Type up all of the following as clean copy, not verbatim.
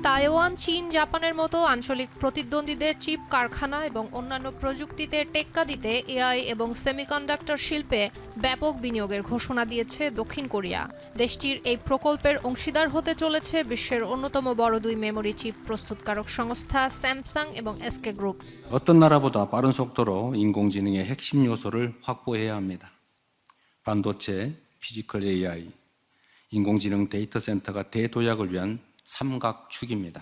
Taiwan, চীন, জাপানের মতো আঞ্চলিক প্রতিদ্বন্দ্বীদের চিপ কারখানা এবং অন্যান্য প্রযুক্তিতে টেক্কা দিতে এআই এবং সেমিকন্ডাক্টর শিল্পে ব্যাপক বিনিয়োগের ঘোষণা দিয়েছে দক্ষিণ কোরিয়া। দেশটির এই প্রকল্পের অংশীদার হতে চলেছে বিশ্বের অন্যতম বড় দুই মেমোরি চিপ প্রস্তুতকারক সংস্থা স্যামসাং এবং এসকে গ্রুপ। 어떤 나라보다 빠른 속도로 인공지능의 핵심 요소를 확보해야 합니다. 반도체, 피지컬 AI, 인공지능 데이터 센터가 대도약을 위한 삼각축입니다.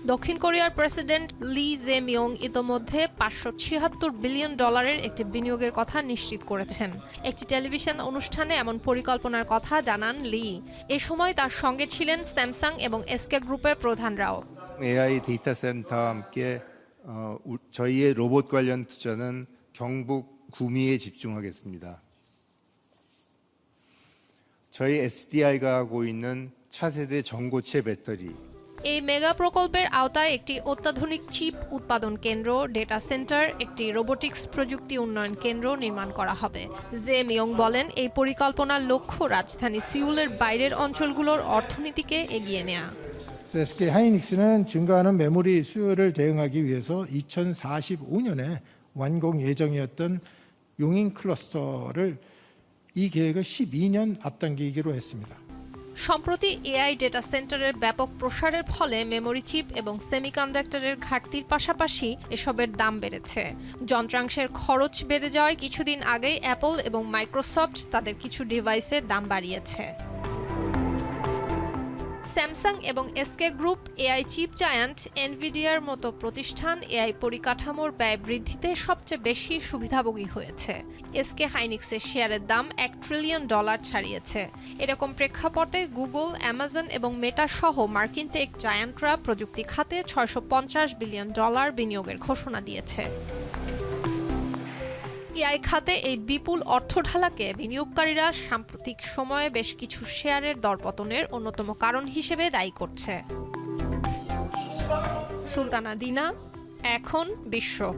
দক্ষিণ কোরিয়ার প্রেসিডেন্ট লি জে-মিয়ং ইতোমধ্যে $576 বিলিয়ন একটি বিনিয়োগের কথা নিশ্চিত করেছেন। একটি টেলিভিশন অনুষ্ঠানে এমন পরিকল্পনার কথা জানান লি। এ সময় তার সঙ্গে ছিলেন স্যামসাং এবং এসকে গ্রুপের প্রধানরাও। AI 데이터 센터와 함께 저희의 로봇 관련 투자는 경북 구미에 집중하겠습니다. 저희 SDI가 하고 있는 차세대 전고체 배터리 এই মেগা প্রকল্পের আওতায় একটি অত্যাধুনিক চিপ উৎপাদন কেন্দ্র, ডেটা সেন্টার, একটি রোবোটিক্স প্রযুক্তি উন্নয়ন কেন্দ্র নির্মাণ করা হবে। জে-মিয়ং বলেন, এই পরিকল্পনার লক্ষ্য রাজধানী সিউলের বাইরের অঞ্চলগুলোর 어र्थনীতিকে এগিয়ে নেওয়া। SK 하이닉스는 증가하는 메모리 수요를 대응하기 위해서 2045년에 완공 예정이었던 용인 클러스터를 이 계획을 12년 앞당기기로 했습니다. সম্প্রতি এআই ডেটা সেন্টারের ব্যাপক প্রসারের ফলে মেমোরি চিপ এবং সেমিকন্ডাক্টরের ঘাটতির পাশাপাশি এসবের দাম বেড়েছে। যন্ত্রাংশের খরচ বেড়ে যাওয়ায় কিছুদিন আগেই অ্যাপল এবং মাইক্রোসফট তাদের কিছু ডিভাইসের দাম বাড়িয়েছে। স্যামসাং এবং SK group, AI chip giant এনভিডিয়ার মতো প্রতিষ্ঠান এআই পরিকাঠামোর ব্যয় বৃদ্ধিতে সবচেয়ে বেশি সুবিধাভোগী হয়েছে। এসকে হাইনিক্সের শেয়ারের দাম $1 ট্রিলিয়ন ছাড়িয়েছে। এরকম প্রেক্ষাপটে গুগল, অ্যামাজন এবং মেটা সহ মার্কিন টেক জায়ান্টরা প্রযুক্তি খাতে $650 বিলিয়ন বিনিয়োগের ঘোষণা দিয়েছে। এআই খাতে এই বিপুল অর্থ ঢালাকে বিনিয়োগকারীরা সাম্প্রতিক সময়ে বেশ কিছু শেয়ারের দরপতনের অন্যতম কারণ হিসেবে দায়ী করছে। সুলতানা দিনা, এখন বিশ্ব।